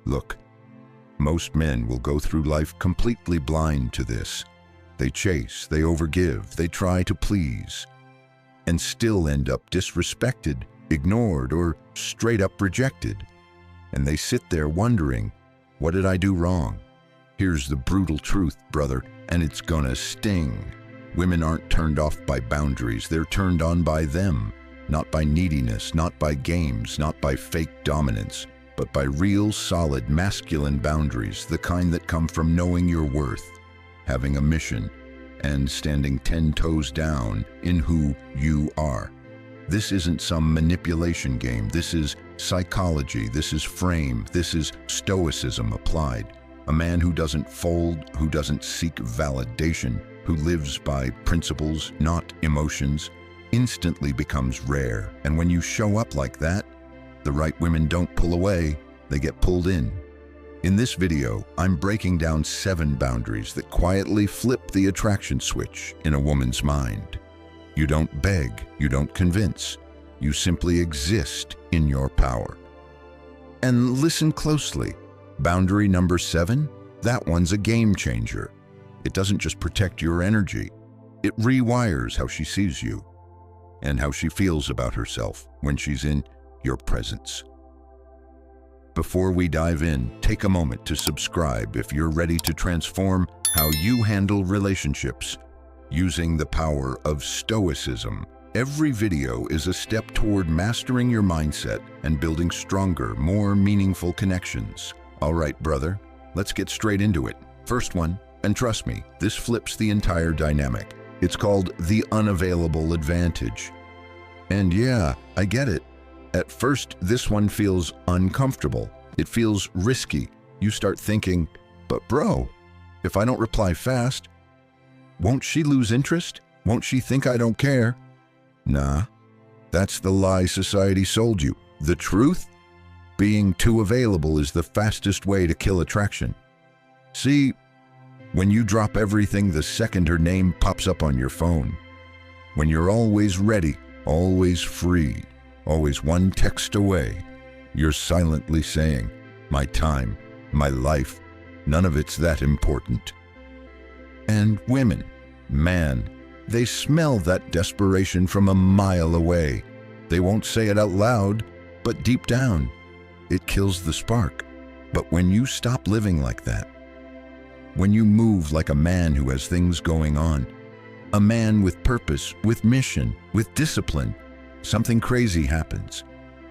Look, most men will go through life completely blind to this. They chase, they overgive, they try to please, and still end up disrespected, ignored, or straight up rejected. And they sit there wondering, what did I do wrong? Here's the brutal truth, brother, and it's gonna sting. Women aren't turned off by boundaries, they're turned on by them. Not by neediness, not by games, not by fake dominance, but by real, solid, masculine boundaries, the kind that come from knowing your worth, having a mission, and standing 10 toes down in who you are. This isn't some manipulation game. This is psychology. This is frame. This is Stoicism applied. A man who doesn't fold, who doesn't seek validation, who lives by principles, not emotions, instantly becomes rare. And when you show up like that, the right women don't pull away, they get pulled in. In this video, I'm breaking down 7 boundaries that quietly flip the attraction switch in a woman's mind. You don't beg, you don't convince, you simply exist in your power. And listen closely. Boundary number 7, that one's a game changer. It doesn't just protect your energy, it rewires how she sees you and how she feels about herself when she's in your presence. Before we dive in, take a moment to subscribe if you're ready to transform how you handle relationships using the power of Stoicism. Every video is a step toward mastering your mindset and building stronger, more meaningful connections. All right, brother, let's get straight into it. First one, and trust me, this flips the entire dynamic. It's called the unavailable advantage. And yeah, I get it. At first, this one feels uncomfortable. It feels risky. You start thinking, but bro, if I don't reply fast, won't she lose interest? Won't she think I don't care? Nah, that's the lie society sold you. The truth? Being too available is the fastest way to kill attraction. See, when you drop everything the second her name pops up on your phone, when you're always ready, always free, always one text away, you're silently saying, my time, my life, none of it's that important. And women, man, they smell that desperation from a mile away. They won't say it out loud, but deep down, it kills the spark. But when you stop living like that, when you move like a man who has things going on, a man with purpose, with mission, with discipline, something crazy happens.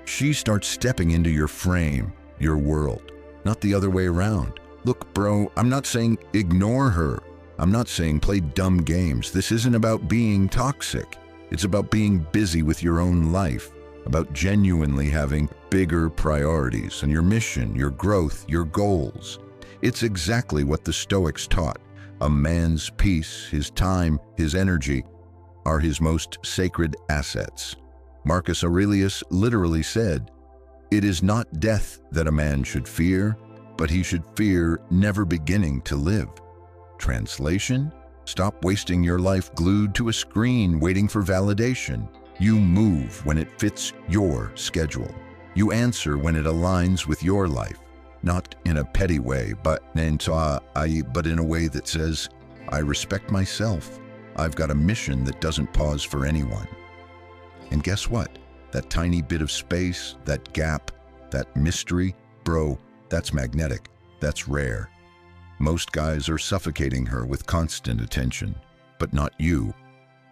She starts stepping into your frame, your world, not the other way around. Look, bro, I'm not saying ignore her. I'm not saying play dumb games. This isn't about being toxic. It's about being busy with your own life, about genuinely having bigger priorities and your mission, your growth, your goals. It's exactly what the Stoics taught. A man's peace, his time, his energy are his most sacred assets. Marcus Aurelius literally said, "It is not death that a man should fear, but he should fear never beginning to live." Translation: stop wasting your life glued to a screen waiting for validation. You move when it fits your schedule. You answer when it aligns with your life. Not in a petty way, but in a way that says, I respect myself. I've got a mission that doesn't pause for anyone. And guess what? That tiny bit of space, that gap, that mystery, bro, that's magnetic. That's rare. Most guys are suffocating her with constant attention, but not you.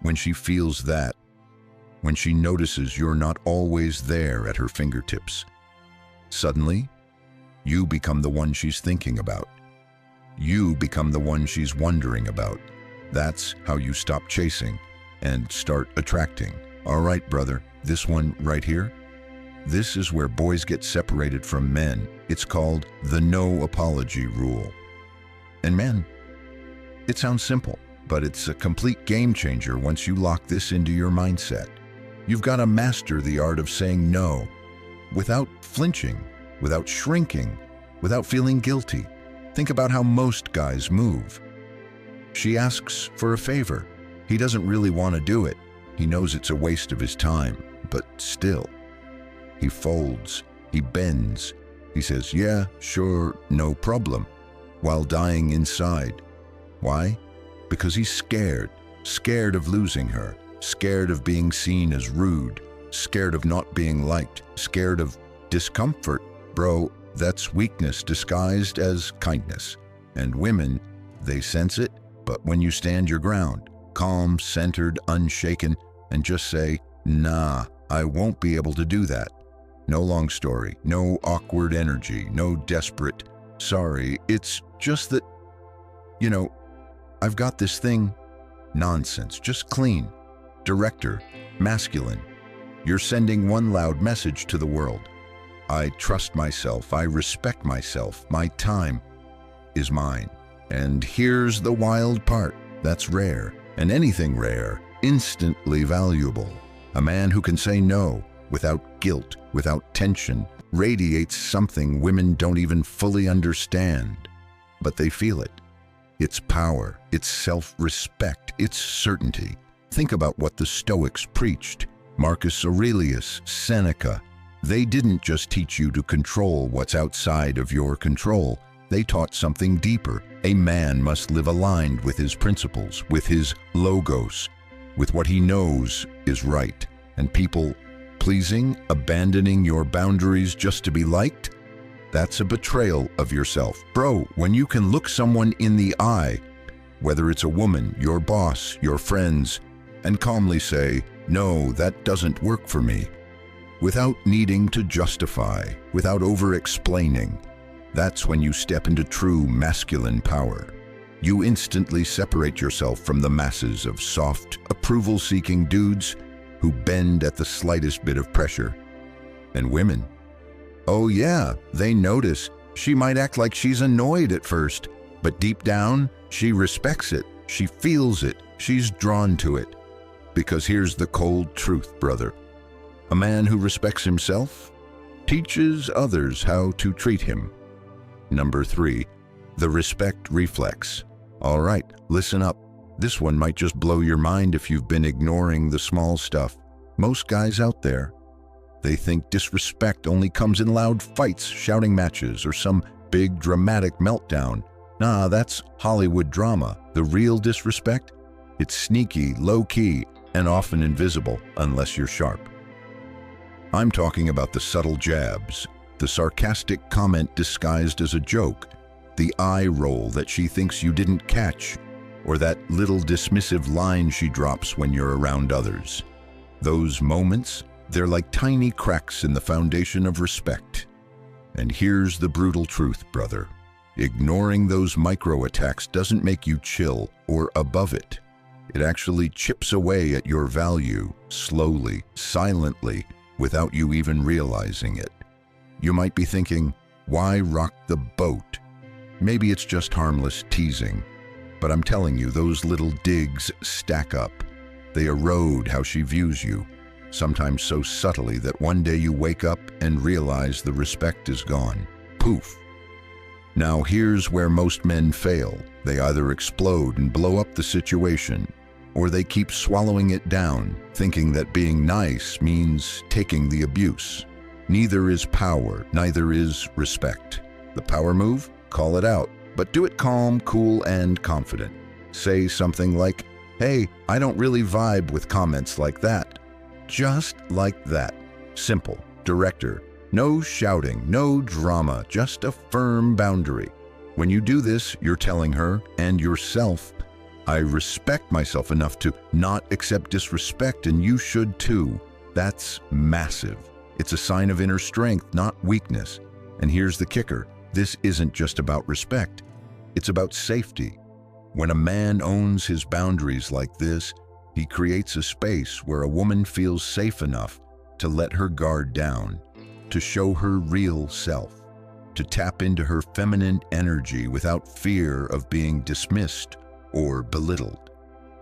When she feels that, when she notices you're not always there at her fingertips, suddenly, you become the one she's thinking about. You become the one she's wondering about. That's how you stop chasing and start attracting. All right, brother, this one right here, this is where boys get separated from men. It's called the no apology rule. And man, it sounds simple, but it's a complete game changer once you lock this into your mindset. You've got to master the art of saying no without flinching, without shrinking, without feeling guilty. Think about how most guys move. She asks for a favor. He doesn't really want to do it. He knows it's a waste of his time, but still. He folds, he bends, He says, yeah, sure, no problem, while dying inside. Why? Because he's scared. Scared of losing her. Scared of being seen as rude. Scared of not being liked. Scared of discomfort. Bro, that's weakness disguised as kindness. And women, they sense it, but when you stand your ground, calm, centered, unshaken, and just say, nah, I won't be able to do that. No long story, no awkward energy, no desperate, sorry, it's just that, I've got this thing. Nonsense, just clean. Director, masculine. You're sending one loud message to the world. I trust myself, I respect myself, my time is mine. And here's the wild part, that's rare, and anything rare, instantly valuable. A man who can say no, without guilt, without tension, radiates something women don't even fully understand, but they feel it. It's power, it's self-respect, it's certainty. Think about what the Stoics preached. Marcus Aurelius, Seneca. They didn't just teach you to control what's outside of your control. They taught something deeper. A man must live aligned with his principles, with his logos, with what he knows is right. And people pleasing, abandoning your boundaries just to be liked, that's a betrayal of yourself. Bro, when you can look someone in the eye, whether it's a woman, your boss, your friends, and calmly say, no, that doesn't work for me, without needing to justify, without over-explaining, that's when you step into true masculine power. You instantly separate yourself from the masses of soft, approval-seeking dudes who bend at the slightest bit of pressure. And women, oh yeah, they notice. She might act like she's annoyed at first, but deep down, she respects it, she feels it, she's drawn to it. Because here's the cold truth, brother. A man who respects himself teaches others how to treat him. Number 3, the respect reflex. All right, listen up. This one might just blow your mind if you've been ignoring the small stuff. Most guys out there, they think disrespect only comes in loud fights, shouting matches, or some big dramatic meltdown. Nah, that's Hollywood drama. The real disrespect? It's sneaky, low-key, and often invisible unless you're sharp. I'm talking about the subtle jabs, the sarcastic comment disguised as a joke, the eye roll that she thinks you didn't catch, or that little dismissive line she drops when you're around others. Those moments, they're like tiny cracks in the foundation of respect. And here's the brutal truth, brother. Ignoring those micro-attacks doesn't make you chill or above it. It actually chips away at your value, slowly, silently, without you even realizing it. You might be thinking, why rock the boat? Maybe it's just harmless teasing. But I'm telling you, those little digs stack up. They erode how she views you, sometimes so subtly that one day you wake up and realize the respect is gone. Poof. Now here's where most men fail. They either explode and blow up the situation, or they keep swallowing it down, thinking that being nice means taking the abuse. Neither is power, neither is respect. The power move? Call it out, but do it calm, cool, and confident. Say something like, hey, I don't really vibe with comments like that. Just like that. Simple. Director. No shouting, no drama, just a firm boundary. When you do this, you're telling her and yourself, I respect myself enough to not accept disrespect, and you should too. That's massive. It's a sign of inner strength, not weakness. And here's the kicker. This isn't just about respect. It's about safety. When a man owns his boundaries like this, he creates a space where a woman feels safe enough to let her guard down, to show her real self, to tap into her feminine energy without fear of being dismissed or belittled.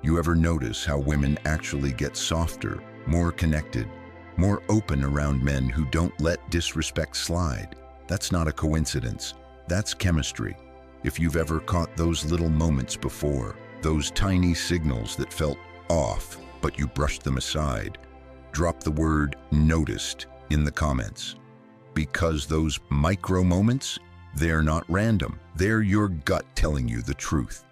You ever notice how women actually get softer, more connected, more open around men who don't let disrespect slide? That's not a coincidence. That's chemistry. If you've ever caught those little moments before, those tiny signals that felt off, but you brushed them aside, drop the word noticed in the comments. Because those micro moments, they're not random. They're your gut telling you the truth.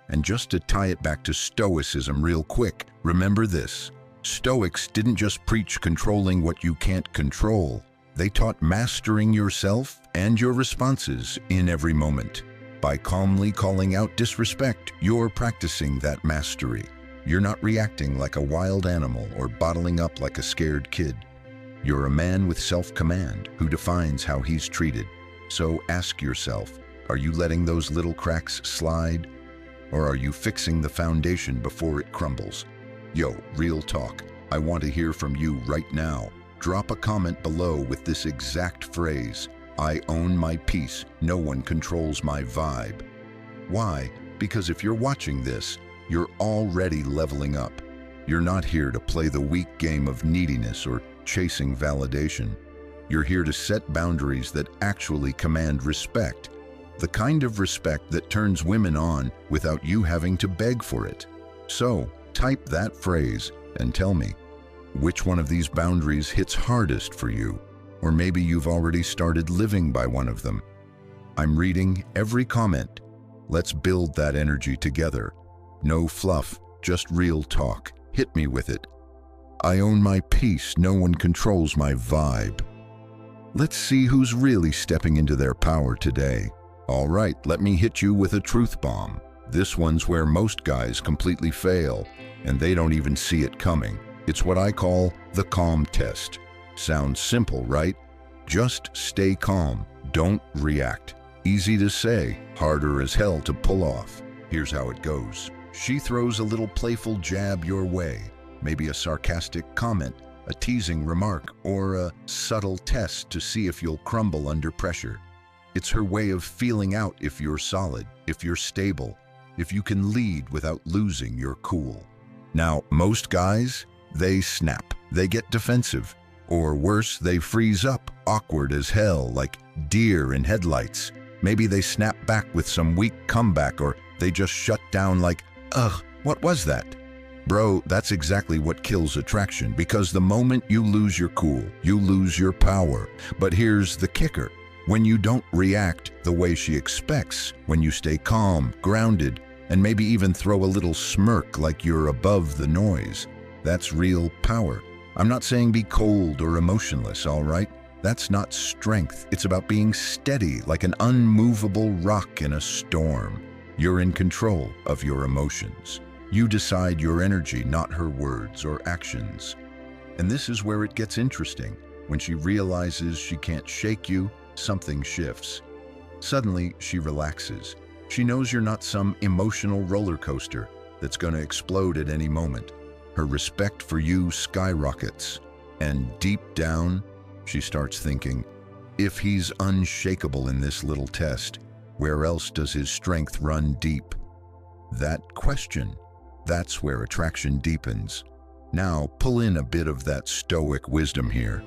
And just to tie it back to Stoicism real quick, remember this. Stoics didn't just preach controlling what you can't control. They taught mastering yourself and your responses in every moment. By calmly calling out disrespect, you're practicing that mastery. You're not reacting like a wild animal or bottling up like a scared kid. You're a man with self-command who defines how he's treated. So ask yourself, are you letting those little cracks slide? Or are you fixing the foundation before it crumbles? Yo, real talk. I want to hear from you right now. Drop a comment below with this exact phrase. I own my peace. No one controls my vibe. Why? Because if you're watching this, you're already leveling up. You're not here to play the weak game of neediness or chasing validation. You're here to set boundaries that actually command respect. The kind of respect that turns women on without you having to beg for it. So, type that phrase and tell me, which one of these boundaries hits hardest for you? Or maybe you've already started living by one of them. I'm reading every comment. Let's build that energy together. No fluff, just real talk. Hit me with it. I own my peace. No one controls my vibe. Let's see who's really stepping into their power today. All right, let me hit you with a truth bomb. This one's where most guys completely fail, and they don't even see it coming. It's what I call the calm test. Sounds simple, right? Just stay calm. Don't react. Easy to say, harder as hell to pull off. Here's how it goes. She throws a little playful jab your way, maybe a sarcastic comment, a teasing remark, or a subtle test to see if you'll crumble under pressure. It's her way of feeling out if you're solid, if you're stable, if you can lead without losing your cool. Now, most guys, they snap, they get defensive, or worse, they freeze up, awkward as hell, like deer in headlights. Maybe they snap back with some weak comeback, or they just shut down like, ugh, what was that? Bro, that's exactly what kills attraction, because the moment you lose your cool, you lose your power. But here's the kicker. When you don't react the way she expects, when you stay calm, grounded, and maybe even throw a little smirk like you're above the noise, that's real power. I'm not saying be cold or emotionless, all right? That's not strength. It's about being steady like an unmovable rock in a storm. You're in control of your emotions. You decide your energy, not her words or actions. And this is where it gets interesting. When she realizes she can't shake you, something shifts. Suddenly, she relaxes. She knows you're not some emotional roller coaster that's going to explode at any moment. Her respect for you skyrockets. And deep down, she starts thinking, if he's unshakable in this little test, where else does his strength run deep? That question, that's where attraction deepens. Now, pull in a bit of that Stoic wisdom here.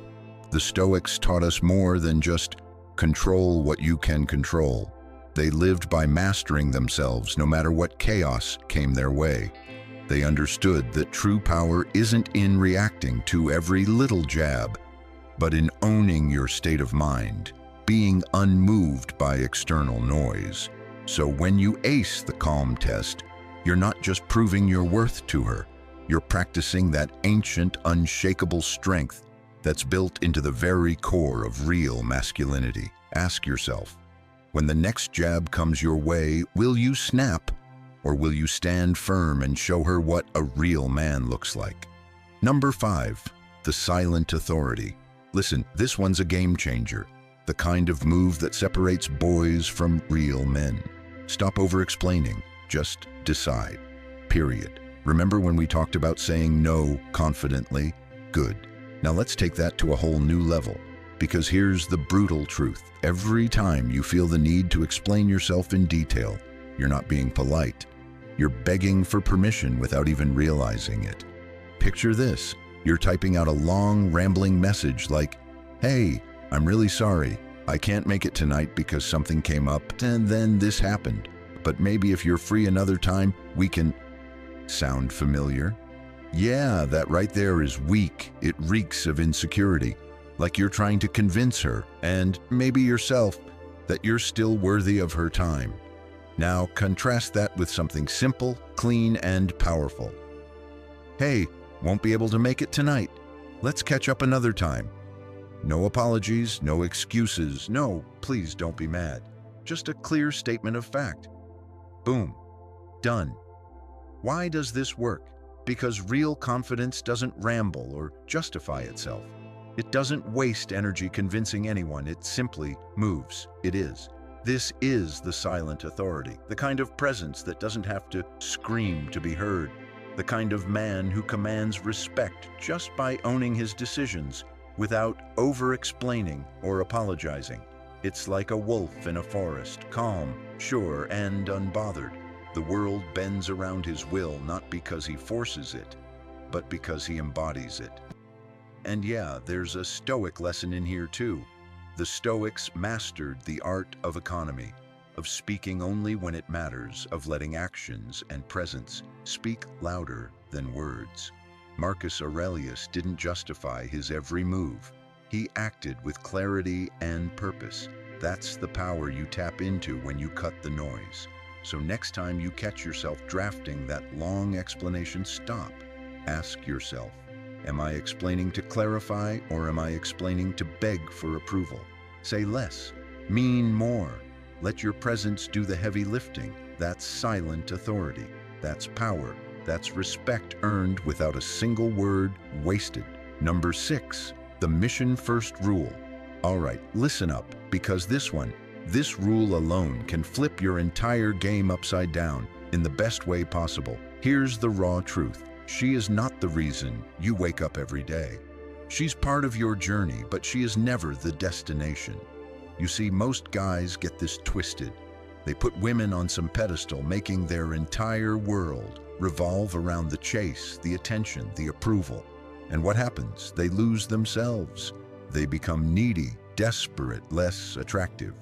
The Stoics taught us more than just control what you can control. They lived by mastering themselves no matter what chaos came their way. They understood that true power isn't in reacting to every little jab, but in owning your state of mind, being unmoved by external noise. So when you ace the calm test, you're not just proving your worth to her, you're practicing that ancient, unshakable strength that's built into the very core of real masculinity. Ask yourself, when the next jab comes your way, will you snap, or will you stand firm and show her what a real man looks like? Number 5, the silent authority. Listen, this one's a game changer, the kind of move that separates boys from real men. Stop over-explaining, just decide, period. Remember when we talked about saying no confidently? Good. Now let's take that to a whole new level, because here's the brutal truth. Every time you feel the need to explain yourself in detail, you're not being polite. You're begging for permission without even realizing it. Picture this. You're typing out a long, rambling message like, hey, I'm really sorry. I can't make it tonight because something came up and then this happened. But maybe if you're free another time, we can... Sound familiar? Yeah, that right there is weak. It reeks of insecurity. like you're trying to convince her, and maybe yourself, that you're still worthy of her time. Now contrast that with something simple, clean, and powerful. Hey, won't be able to make it tonight. Let's catch up another time. No apologies, no excuses, no, please don't be mad. Just a clear statement of fact. Boom. Done. Why does this work? Because real confidence doesn't ramble or justify itself. It doesn't waste energy convincing anyone, it simply moves. It is. This is the silent authority, the kind of presence that doesn't have to scream to be heard, the kind of man who commands respect just by owning his decisions without over-explaining or apologizing. It's like a wolf in a forest, calm, sure, and unbothered. The world bends around his will not because he forces it, but because he embodies it. And yeah, there's a Stoic lesson in here too. The Stoics mastered the art of economy, of speaking only when it matters, of letting actions and presence speak louder than words. Marcus Aurelius didn't justify his every move. He acted with clarity and purpose. That's the power you tap into when you cut the noise. So next time you catch yourself drafting that long explanation, stop. Ask yourself, am I explaining to clarify, or am I explaining to beg for approval? Say less, mean more. Let your presence do the heavy lifting. That's silent authority. That's power. That's respect earned without a single word wasted. Number 6, the mission first rule. All right, listen up, because this rule alone can flip your entire game upside down in the best way possible. Here's the raw truth. She is not the reason you wake up every day. She's part of your journey, but she is never the destination. You see, most guys get this twisted. They put women on some pedestal, making their entire world revolve around the chase, the attention, the approval. And what happens? They lose themselves. They become needy, desperate, less attractive.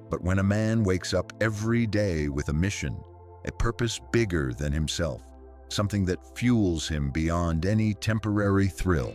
But when a man wakes up every day with a mission, a purpose bigger than himself, something that fuels him beyond any temporary thrill,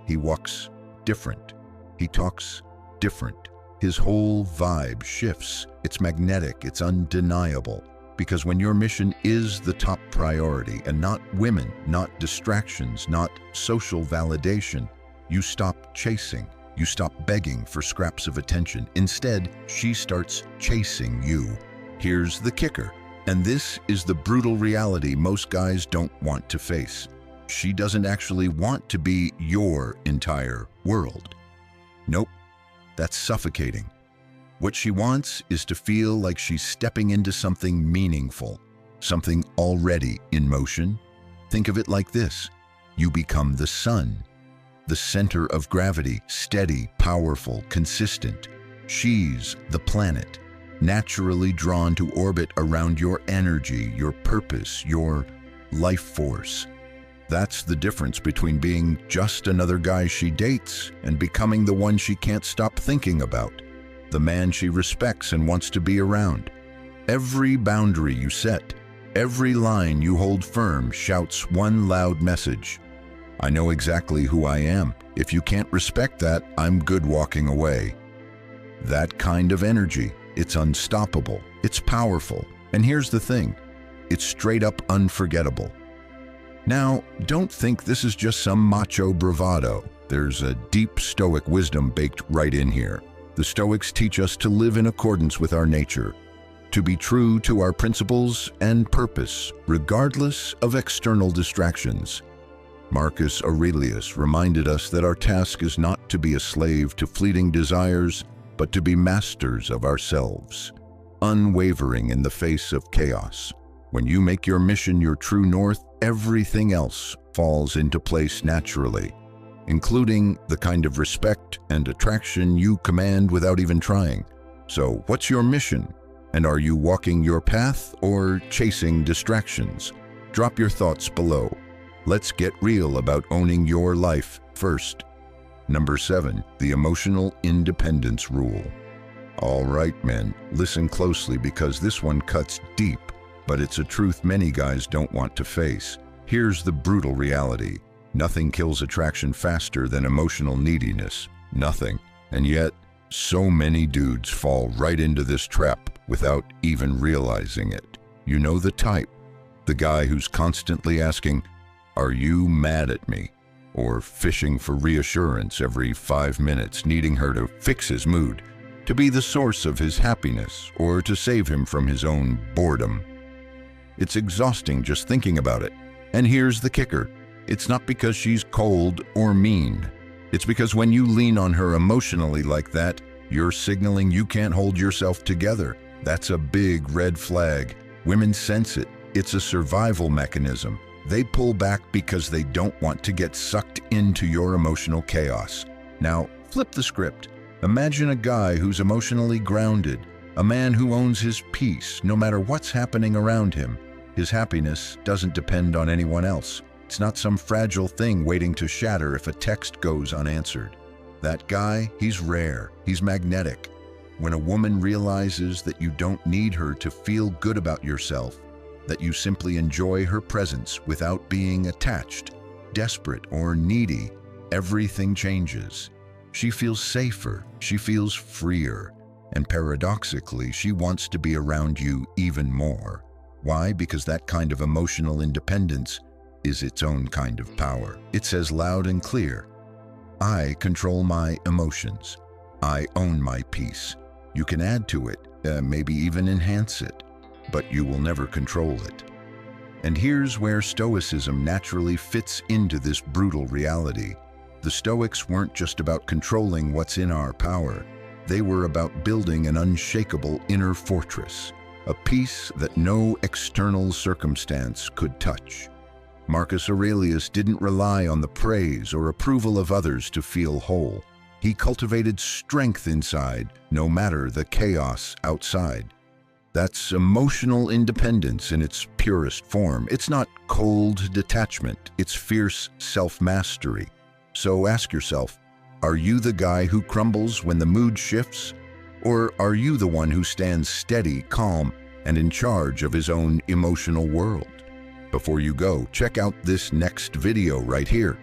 he walks different. He talks different. His whole vibe shifts. It's magnetic, it's undeniable. Because when your mission is the top priority, and not women, not distractions, not social validation, you stop chasing. You stop begging for scraps of attention. Instead, she starts chasing you. Here's the kicker, and this is the brutal reality most guys don't want to face. She doesn't actually want to be your entire world. Nope, that's suffocating. What she wants is to feel like she's stepping into something meaningful, something already in motion. Think of it like this. You become the sun, the center of gravity, steady, powerful, consistent. She's the planet, naturally drawn to orbit around your energy, your purpose, your life force. That's the difference between being just another guy she dates and becoming the one she can't stop thinking about, the man she respects and wants to be around. Every boundary you set, every line you hold firm shouts one loud message. I know exactly who I am. If you can't respect that, I'm good walking away. That kind of energy, it's unstoppable, it's powerful, and here's the thing, it's straight up unforgettable. Now, don't think this is just some macho bravado. There's a deep Stoic wisdom baked right in here. The Stoics teach us to live in accordance with our nature, to be true to our principles and purpose, regardless of external distractions. Marcus Aurelius reminded us that our task is not to be a slave to fleeting desires, but to be masters of ourselves, unwavering in the face of chaos. When you make your mission your true north, everything else falls into place naturally, including the kind of respect and attraction you command without even trying. So, what's your mission? And are you walking your path or chasing distractions? Drop your thoughts below. Let's get real about owning your life first. Number 7, the emotional independence rule. All right, men, listen closely because this one cuts deep, but it's a truth many guys don't want to face. Here's the brutal reality. Nothing kills attraction faster than emotional neediness. Nothing. And yet, so many dudes fall right into this trap without even realizing it. You know the type. The guy who's constantly asking, "Are you mad at me?" Or fishing for reassurance every 5 minutes, needing her to fix his mood, to be the source of his happiness, or to save him from his own boredom. It's exhausting just thinking about it. And here's the kicker. It's not because she's cold or mean. It's because when you lean on her emotionally like that, you're signaling you can't hold yourself together. That's a big red flag. Women sense it. It's a survival mechanism. They pull back because they don't want to get sucked into your emotional chaos. Now, flip the script. Imagine a guy who's emotionally grounded, a man who owns his peace no matter what's happening around him. His happiness doesn't depend on anyone else. It's not some fragile thing waiting to shatter if a text goes unanswered. That guy, he's rare, he's magnetic. When a woman realizes that you don't need her to feel good about yourself, that you simply enjoy her presence without being attached, desperate, or needy, everything changes. She feels safer, she feels freer, and paradoxically, she wants to be around you even more. Why? Because that kind of emotional independence is its own kind of power. It says loud and clear, "I control my emotions. I own my peace." You can add to it, maybe even enhance it, but you will never control it. And here's where Stoicism naturally fits into this brutal reality. The Stoics weren't just about controlling what's in our power. They were about building an unshakable inner fortress, a peace that no external circumstance could touch. Marcus Aurelius didn't rely on the praise or approval of others to feel whole. He cultivated strength inside, no matter the chaos outside. That's emotional independence in its purest form. It's not cold detachment, it's fierce self-mastery. So ask yourself, are you the guy who crumbles when the mood shifts? Or are you the one who stands steady, calm, and in charge of his own emotional world? Before you go, check out this next video right here.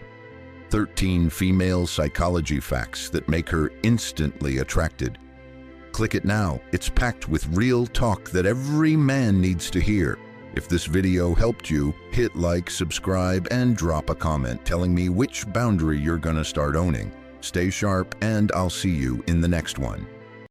13 female psychology facts that make her instantly attracted. Click it now. It's packed with real talk that every man needs to hear. If this video helped you, hit like, subscribe, and drop a comment telling me which boundary you're gonna start owning. Stay sharp, and I'll see you in the next one.